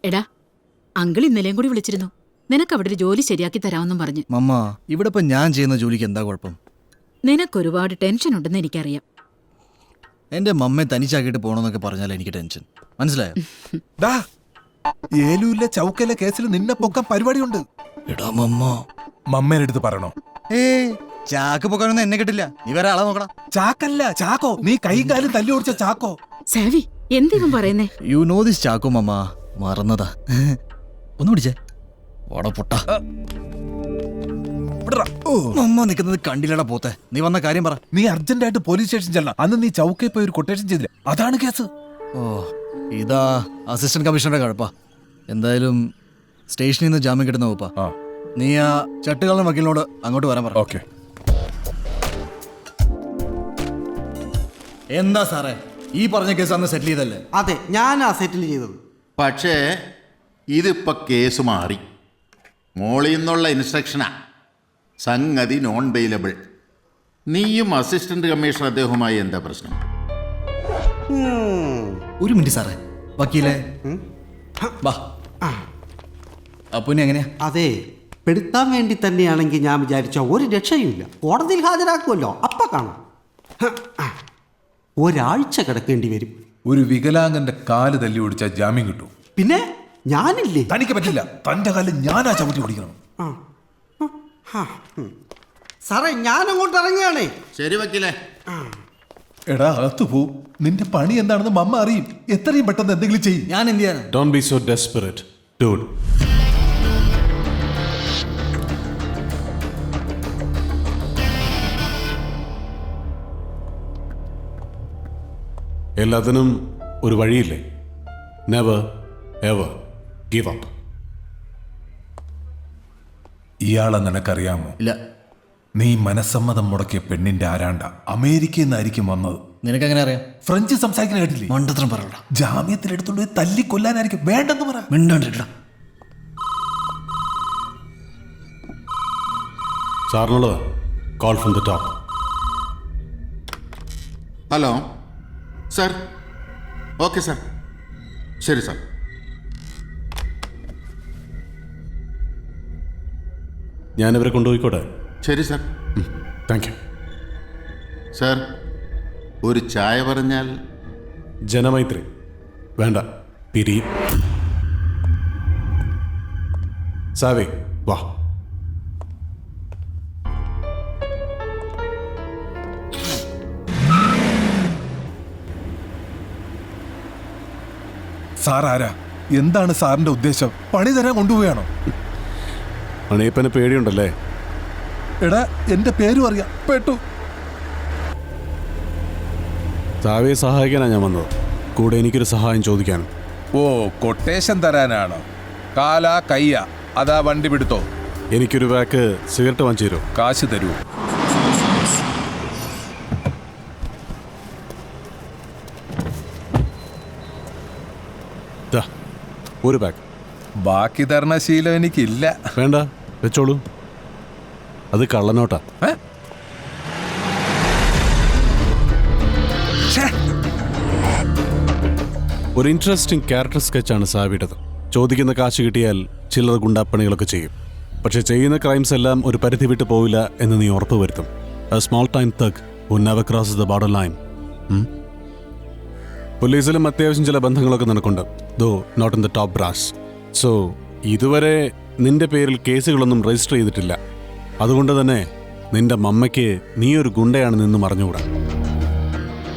എടാ, അങ്കിൾ ഇന്നലെയും കൂടി വിളിച്ചിരുന്നു. നിനക്ക് അവിടെ ഒരു ജോലി ശരിയാക്കി തരാമെന്നും പറഞ്ഞു. മമ്മ, ഇവിടെ ഇപ്പൊ ഞാൻ ചെയ്യുന്ന ജോലിക്ക് എന്താ കുഴപ്പം? നിനക്കൊരുപാട് ടെൻഷൻ ഉണ്ടെന്ന് എനിക്കറിയാം. എന്റെ മമ്മയെ തനിച്ചാക്കിയിട്ട് പോകണമെന്നൊക്കെ പറഞ്ഞാൽ എനിക്ക് ടെൻഷൻ, മനസ്സിലായോ? ഏലൂരിലെ ചൗക്കയിലെ കേസിൽ നിന്നെ പൊക്കാൻ പരിപാടിയുണ്ട്. എടാ മമ്മ, മമ്മേനെ അടുത്ത് പറയണോ? ചാക്ക് പൊക്കാനൊന്നും എന്നെ കിട്ടില്ല. നീ വേറെ ആളെ നോക്കണം. ചാക്കല്ല, ചാക്കോ. നീ കൈയും കാലും തല്ലി ഓടിച്ച ചാക്കോ. സാവി, എന്തിനും പറയുന്നേ? യു നോ ദിസ് ചാക്കോ മമ്മ. മറന്നതാ. ഒന്ന് പിടിച്ചേ. ഓട പൊട്ട. മമ്മ നിൽക്കുന്നത് കണ്ടില്ലടാ പോത്തെ. നീ വന്ന കാര്യം പറ. നീ അർജന്റായിട്ട് പോലീസ് സ്റ്റേഷൻ ചെല്ലണം. അന്ന് നീ ചൗക്കയിൽ പോയി ഒരു കൊട്ടേഷൻ ചെയ്തില്ല, അതാണ് കേസ്. ഓ, ഇതാ അസിസ്റ്റന്റ് കമ്മീഷണറുടെ കുഴപ്പാ. എന്തായാലും സ്റ്റേഷനിൽ നിന്ന് ജാമ്യം കിട്ടുന്ന വകുപ്പാ. നീ ആ ചട്ടുകാലൻ വക്കീലിനോട് അങ്ങോട്ട് വരാൻ പറ. ഓക്കെ. എന്താ സാറേ, ഈ പറഞ്ഞ കേസ് അന്ന് സെറ്റിൽ ചെയ്തല്ലേ? അതെ, ഞാനാ സെറ്റിൽ ചെയ്തത്. പക്ഷേ ഇതിപ്പോൾ കേസ് മാറി. മോളിൽ നിന്നുള്ള ഇൻസ്ട്രക്ഷനാ. സംഗതി നോൺ ബെയിലബിൾ. നീയും അസിസ്റ്റന്റ് കമ്മീഷണർ അദ്ദേഹവുമായി എന്താ പ്രശ്നം? ഒരു മിനിറ്റ് സാറേ. വക്കീലെ വാ. അപ്പൊ ഇനി എങ്ങനെയാ? അതെ, പെടുത്താൻ വേണ്ടി തന്നെയാണെങ്കിൽ ഞാൻ വിചാരിച്ച ഒരു രക്ഷയുമില്ല. കോടതിയിൽ ഹാജരാക്കുമല്ലോ, അപ്പ കാണാം. ഒരാഴ്ച കിടക്കേണ്ടി വരും. ഒരു വികലാംഗന്റെ കാല് തല്ലി ഓടിച്ചാൽ ജാമ്യം കിട്ടും. പിന്നെ ഞാനില്ലേ? തനിക്ക് പറ്റില്ല. തന്റെ കാലം ഞാനാ ചവിട്ടി ഓടിക്കണം. സാറേ, ഞാൻ അങ്ങോട്ട് ഇറങ്ങുകയാണേ. ശരി വക്കീലേ. എടാ, അകത്തു പോ. നിന്റെ പണി എന്താണെന്ന് മമ്മ അറിയും. എത്രയും പെട്ടെന്ന് എന്തെങ്കിലും ചെയ്യും. ഞാൻ എന്ത് ചെയ്യാനാ? Don't be so desperate, dude. എല്ലാത്തിനും ഒരു വഴിയില്ലേ? Never ever give up. ഇയാളെ നിനക്കറിയാമോ? ഇല്ല. നീ മനസ്സമ്മതം മുടക്കിയ പെണ്ണിന്റെ ആരാണ്ട അമേരിക്കയിൽ നിന്നായിരിക്കും വന്നത്. നിനക്കെങ്ങനെ അറിയാം? ഫ്രഞ്ച് സംസാരിക്കുന്ന കേട്ടില്ലേ? മണ്ടത്രം പറയടാ. ജാമ്യത്തിലെടുത്തോണ്ട് പോയി തല്ലി കൊല്ലാനായിരിക്കും. വേണ്ടെന്ന് പറ. മിണ്ടാണ്ടിരിക്കടാ. സാറിനുള്ളത് call from the top. Hello sir. Okay sir. ശരി സാർ. ഞാനിവരെ കൊണ്ടുപോയിക്കോട്ടെ? ശരി സാർ. Thank you. സാർ, ഒരു ചായ പറഞ്ഞാൽ? ജനമൈത്രി വേണ്ട, പിരിയും. സാവേ വാ. സാർ ആരാ? എന്താണ് സാറിന്റെ ഉദ്ദേശം? പണി തരാൻ കൊണ്ടുപോയാണോ? അണിയപ്പന് പേടിയുണ്ടല്ലേ? എടാ, എന്റെ പേരും അറിയാം. പെട്ടു. സാവയെ സഹായിക്കാനാണ് ഞാൻ വന്നത്. കൂടെ എനിക്കൊരു സഹായം ചോദിക്കാനും. ഓ, കൊട്ടേഷൻ തരാനാണോ? കാലാ കയ്യ അതാ വണ്ടി പിടുത്തോ. എനിക്കൊരു പാക്ക് സിഗരറ്റ് വാങ്ങിച്ചു തരുമോ? കാശ് തരൂ. ഒരു പാക്ക്. ബാക്കി തരണ ശീലം എനിക്കില്ല. വേണ്ട, വെച്ചോളൂ. അത് കള്ളനോട്ടാ. ഒരു ഇൻട്രസ്റ്റിംഗ് ക്യാരക്ടർ സ്കെച്ചാണ് സാവിയുടേത്. ചോദിക്കുന്ന കാശ് കിട്ടിയാൽ ചില്ലറ ഗുണ്ടാപ്പണികളൊക്കെ ചെയ്യും. പക്ഷെ ചെയ്യുന്ന ക്രൈംസ് എല്ലാം ഒരു പരിധി വിട്ടു പോവില്ല എന്ന് നീ ഉറപ്പ് വരുത്തും. A small time thug who never crosses the borderline. പോലീസിലും അത്യാവശ്യം ചില ബന്ധങ്ങളൊക്കെ നിനക്കുണ്ട്, though not in the top brass. So ഇതുവരെ നിന്റെ പേരിൽ കേസുകളൊന്നും രജിസ്റ്റർ ചെയ്തിട്ടില്ല. അതുകൊണ്ട് തന്നെ നിന്റെ മമ്മയ്ക്ക് നീ ഒരു ഗുണ്ടയാണെന്ന് മറിഞ്ഞുകൂടാ.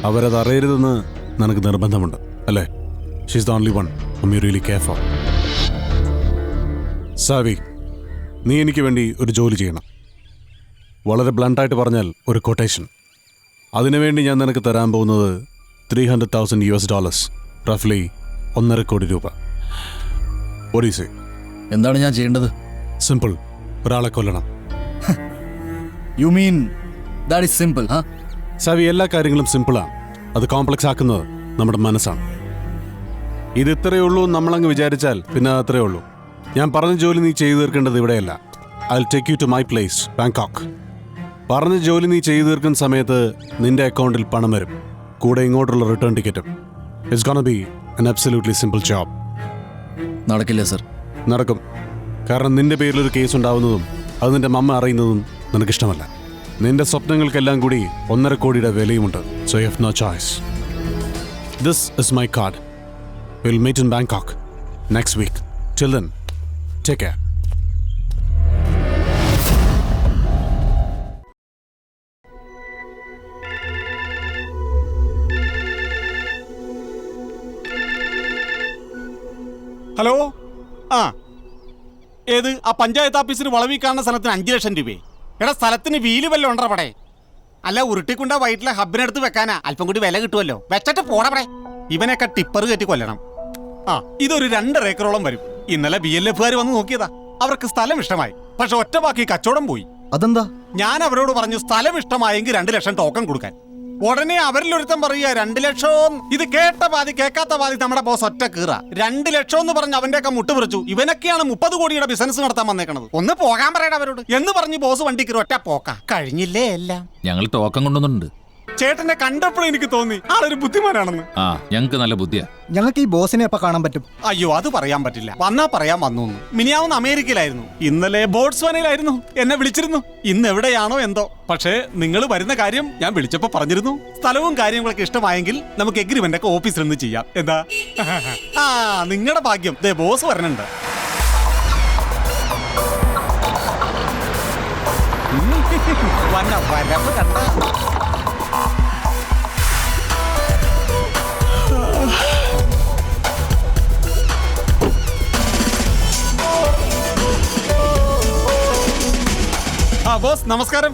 അവരത് അറിയരുതെന്ന് നിനക്ക് നിർബന്ധമുണ്ട് അല്ലേ? She's the only one whom you really care for. Savi, നീ എനിക്ക് വേണ്ടി ഒരു ജോലി ചെയ്യണം. വളരെ ബ്ലണ്ടായിട്ട് പറഞ്ഞാൽ ഒരു കൊട്ടേഷൻ. അതിനുവേണ്ടി ഞാൻ നിനക്ക് തരാൻ പോകുന്നത് $300,000, റഫ്ലി 1.5 കോടി രൂപ. ഒഡീസി. എന്താണ് ഞാൻ ചെയ്യേണ്ടത്? സിമ്പിൾ, ഒരാളെ കൊല്ലണം. You mean that is simple? Savi, എല്ലാ കാര്യങ്ങളും സിമ്പിളാണ്. അത് കോംപ്ലക്സ് ആക്കുന്നത് നമ്മുടെ മനസ്സാണ്. ഇത് ഇത്രയേ ഉള്ളൂ നമ്മളങ്ങ് വിചാരിച്ചാൽ പിന്നെ അത്രയേ ഉള്ളൂ. ഞാൻ പറഞ്ഞ ജോലി നീ ചെയ്തു തീർക്കേണ്ടത് ഇവിടെയല്ല. I will take you to my place, Bangkok. പറഞ്ഞ ജോലി നീ ചെയ്തു തീർക്കുന്ന സമയത്ത് നിന്റെ അക്കൗണ്ടിൽ പണം വരും, കൂടെ ഇങ്ങോട്ടുള്ള റിട്ടേൺ ടിക്കറ്റും. It's gonna B an absolutely simple job. നടക്കില്ല സർ. നടക്കും. കാരണം നിന്റെ പേരിലൊരു കേസ് ഉണ്ടാവുന്നതും അത് നിന്റെ മമ്മ അറിയുന്നതും നിനക്കിഷ്ടമല്ല. നിന്റെ സ്വപ്നങ്ങൾക്കെല്ലാം കൂടി 1.5 കോടിയുടെ വിലയുമുണ്ട്. So you have no choice. This is my card. Will meet in Bangkok next week. Till then take care. Hello, ആ ഏത് ആ പഞ്ചായത്ത് ഓഫീസിന് വളവി കാണുന്ന സ്ഥലത്തിന് 5 ലക്ഷം രൂപയെ? എടാ, സ്ഥലത്തിന് വീല് വല്ലതും ഉണ്ടോ പടേ? അല്ല, ഉരുട്ടിക്കുണ്ട വൈറ്റിലെ ഹബിനെടുത്ത് വെക്കാനാ. അല്പം കൂടി വില കിട്ടുമല്ലോ. വെച്ചിട്ട് പോടാ പടേ. ഇവനൊക്കെ ടിപ്പർ കയറ്റി കൊല്ലണം. ആ, ഇതൊരു 2.5 ഏക്കറോളം വരും. ഇന്നലെ BLF വന്ന് നോക്കിയതാ. അവർക്ക് സ്ഥലം ഇഷ്ടമായി. പക്ഷെ ഒറ്റ ബാക്കി കച്ചവടം പോയി. അതെന്താ? ഞാൻ അവരോട് പറഞ്ഞു സ്ഥലം ഇഷ്ടമായെങ്കിൽ 2 ലക്ഷം ടോക്കൺ കൊടുക്കാൻ. ഉടനെ അവരിലൊരുത്തം പറയുക 2 ലക്ഷം. ഇത് കേട്ട പാതി കേൾക്കാത്ത പാതി നമ്മുടെ ബോസ് ഒറ്റ കീറ. 2 ലക്ഷം എന്ന് പറഞ്ഞ് അവന്റെയൊക്കെ മുട്ടുപറിച്ചു. ഇവനൊക്കെയാണ് 30 കോടിയുടെ ബിസിനസ് നടത്താൻ വന്നേക്കണത്. ഒന്ന് പോകാൻ പറയണം അവരോട് എന്ന് പറഞ്ഞ് ബോസ് വണ്ടി കീറി ഒറ്റ പോക്ക. കഴിഞ്ഞില്ലേ എല്ലാം? ഞങ്ങൾ ടോക്കൺ കൊണ്ടുവന്നിട്ടുണ്ട്. ചേട്ടനെ കണ്ടപ്പോഴും എനിക്ക് തോന്നി ആളൊരു ബുദ്ധിമാനാണെന്ന്. ആ, ഞങ്ങൾക്ക് നല്ല ബുദ്ധിയാ. ഞങ്ങൾക്ക് ഈ ബോസിനെ എപ്പോ കാണാൻ പറ്റും? അയ്യോ, അത് പറയാൻ പറ്റില്ല. വന്നാ പറയാൻ വന്നു. മിനിയാവുന്ന അമേരിക്കയിലായിരുന്നു, ഇന്നലെ ബോട്സ്വാനയിലായിരുന്നു. എന്നെ വിളിച്ചിരുന്നു. ഇന്ന് എവിടെയാണോ എന്തോ. പക്ഷേ നിങ്ങൾ വരുന്ന കാര്യം ഞാൻ വിളിച്ചപ്പോ പറഞ്ഞിരുന്നു. സ്ഥലവും കാര്യങ്ങളൊക്കെ ഇഷ്ടമായെങ്കിൽ നമുക്ക് എഗ്രിമെന്റ് ഒക്കെ ഓഫീസിൽ നിന്ന് ചെയ്യാം. എന്താ? ആ, നിങ്ങളുടെ ഭാഗ്യം. ദേ ബോസ് വരണുണ്ട്. വന്ന വരവ് കണ്ട. ആ ബോസ്, നമസ്കാരം.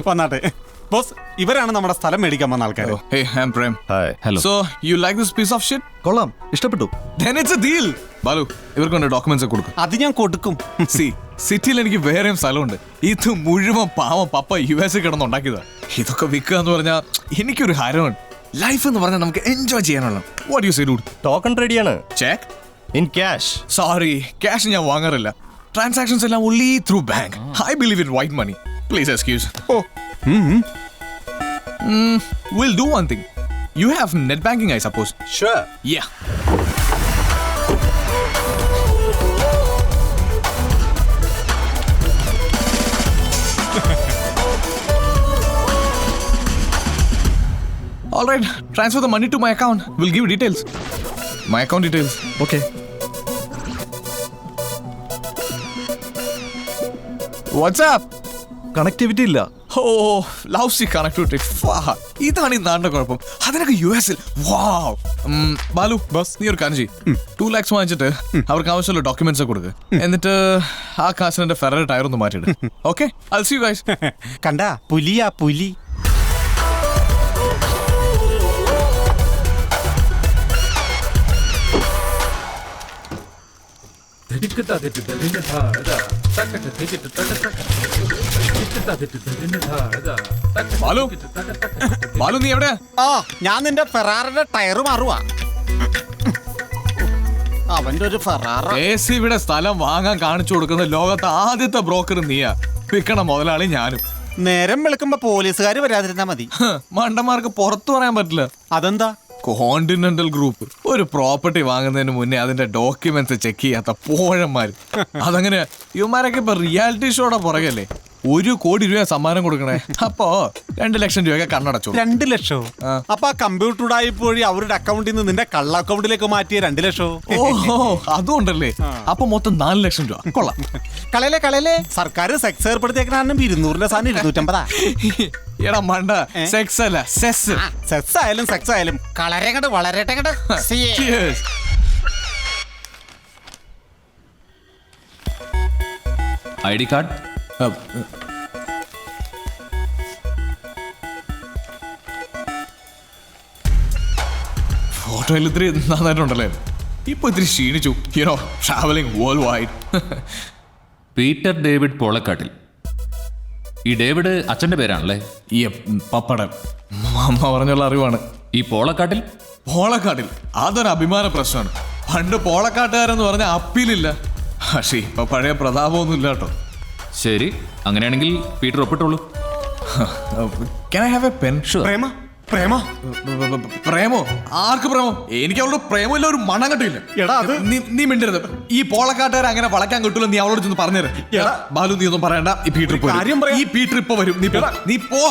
വന്നാട്ടെ ബോസ്. ഇവരാണ് നമ്മുടെ സ്ഥലം മേടിക്കാൻ വന്ന ആൾക്കാർ. Hey, I'm Prem. Hi. Hello. So, you like this piece of shit? കൊള്ളാം, ഇഷ്ടപ്പെട്ടു. Then it's a deal. Balu, ഇവർക്ക് കൊണ്ട് ഡോക്യുമെന്റ്സ് ഒക്കെ കൊടുക്കും. അത് ഞാൻ കൊടുക്കും. സിറ്റിയിൽ എനിക്ക് വേറെയും സ്ഥലമുണ്ട്. ഇത് മുഴുവൻ പാവം പപ്പ US കിടന്നുണ്ടാക്കിയതാ. ഇതൊക്കെ വിൽക്കുക എന്ന് പറഞ്ഞാൽ എനിക്കൊരു ഹരമുണ്ട്. ലൈഫ് എന്ന് പറഞ്ഞാൽ നമുക്ക് എൻജോയ് ചെയ്യാനുള്ള. What do you say, dude? Token റെഡിയാണ്. Check? In cash. Sorry, cash ഞാൻ വാങ്ങാറില്ല. Transactions എല്ലാം only through bank. I believe in white money. Please excuse. Oh. We'll do one thing. You have net banking, I suppose. Sure. Yeah. All right, transfer the money to my account. We'll give details. My account details. Okay. What's up? Connectivity ഇല്ല. Oh, lousy connectivity. ഇതാണ് ഈ നാടിന്റെ കുഴപ്പം. അതിനൊക്കെ US ൽ. Wow. Balu, bus നീ ഒരു കാര്യം ചെയ്യ്. 2 lakhs വാങ്ങിച്ചിട്ട് അവർക്ക് ആവശ്യമുള്ള ഡോക്യുമെന്റ്സ് കൊടുക്ക്. എന്നിട്ട് ആ കാശിന് എന്റെ ഫെററി ടയർ ഒന്ന് മാറ്റിയിട്. Okay? I'll see you guys. കണ്ട പുലിയാ പുലി. ബാലു, ബാലു നീ എവിടെയാ? ആ, ഞാൻ നിന്റെ ഫെറാറിന്റെ ടയർ മാറുവാ. അവന്റെ ഒരു ഫെറാറ. ഇവിടെ സ്ഥലം വാങ്ങാൻ കാണിച്ചു കൊടുക്കുന്ന ലോകത്തെ ആദ്യത്തെ ബ്രോക്കർ നീയാ. വിൽക്കണ മുതലാളി ഞാനും. നേരം വെളുക്കുമ്പോ പോലീസുകാർ വരാതിരുന്നാ മതി. മണ്ടന്മാർക്ക് പുറത്തു പറയാൻ പറ്റില്ല. അതെന്താ? കോണ്ടിനെന്റൽ ഗ്രൂപ്പ് ഒരു പ്രോപ്പർട്ടി വാങ്ങുന്നതിന് മുന്നേ അതിന്റെ ഡോക്യുമെന്റ്സ് ചെക്ക് ചെയ്യാത്ത പോഴന്മാര്. അതങ്ങനെ ഇവന്മാരൊക്കെ ഇപ്പൊ റിയാലിറ്റി ഷോയുടെ പുറകല്ലേ. 1 കോടി രൂപ സമ്മാനം കൊടുക്കണേ. അപ്പോ 2 ലക്ഷം രൂപയൊക്കെ കണ്ണടച്ചു. 2 ലക്ഷോ? അപ്പൊ ആ കമ്പ്യൂട്ടറുടായി പോയി അവരുടെ അക്കൗണ്ടിൽ നിന്ന് നിന്റെ കള്ള അക്കൗണ്ടിലേക്ക് മാറ്റിയ 2 ലക്ഷോ? ഓഹോ, അതുകൊണ്ടല്ലേ. അപ്പൊ മൊത്തം 4 ലക്ഷം രൂപ. കൊള്ളാം. കളയിലെ സർക്കാർ സെക്സ് ഏർപ്പെടുത്തിയേക്കണ 200 സാധനം 250. എടാ മണ്ട, സെക്സ് അല്ല സെസ്. സെക്സ് ആയാലും കളരെ വളരട്ടെ. ID card. ഫോട്ടോയിൽ ഇത്തിരി നന്നായിട്ടുണ്ടല്ലേ. ഇപ്പൊ ഇത്തിരി ക്ഷീണിച്ചു. Travelling world wide. Peter David Polakkattil. ഈ ഡേവിഡ് അച്ഛന്റെ പേരാണല്ലേ? ഈ പപ്പടൻ അമ്മ പറഞ്ഞുള്ള അറിവാണ്. ഈ പോളക്കാട്ടിൽ അതൊരു അഭിമാന പ്രശ്നമാണ്. പണ്ട് പോളക്കാട്ടുകാരെന്ന് പറഞ്ഞ അപ്പീലില്ല. പക്ഷേ ഇപ്പൊ പഴയ പ്രതാപമൊന്നും ഇല്ല കേട്ടോ. ശരി, അങ്ങനെയാണെങ്കിൽ പീറ്റർ ഒപ്പിട്ടുള്ളൂ. Can I have a pen? Sure. പ്രേമ, പ്രേമ പ്രേമോ? ആർക്ക് പ്രേമോ? എനിക്ക് അവളോട് പ്രേമമില്ല, ഒരു മണം കെട്ടില്ല. എടാ, അത് നീ മിണ്ടരുത്. ഈ പോളക്കാട്ടുകാരെ അങ്ങനെ വളയ്ക്കാൻ കിട്ടുമല്ലോ, നീ അവളോട് ചെന്ന് പറഞ്ഞേര്. എടാ ബാലു, നീ ഒന്നും പറയണ്ട. ഈ പീറ്റർ ഇപ്പൊ വരും. കാര്യം പറയാം. ഈ പീറ്റർ ഇപ്പൊ വരും. നീ പോ.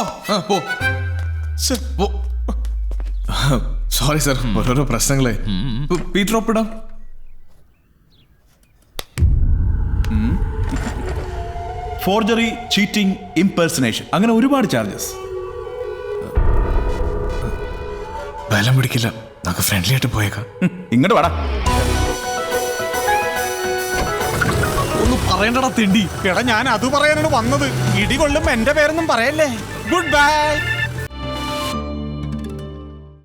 സോറി സർ, ഓരോരോ പ്രശ്നങ്ങളെ. പീറ്റർ ഒപ്പിടാം. ഫോർജറി, ചീറ്റിംഗ്, ഇംപേഴ്സണേഷൻ, അങ്ങനെ ഒരുപാട് ചാർജസ്. ബലം പിടിക്കില്ല, നമുക്ക് ഫ്രണ്ട്ലി ആയിട്ട് പോയേക്കാം. ഇങ്ങോട്ട് വാടാ. ഒന്ന് പറയണ്ടടാ തെണ്ടി. എടാ, ഞാൻ അത് പറയാനാണ് വന്നത്. ഇടി കൊള്ളുമ്പോ എന്റെ പേരൊന്നും പറയല്ലേ. Good bye.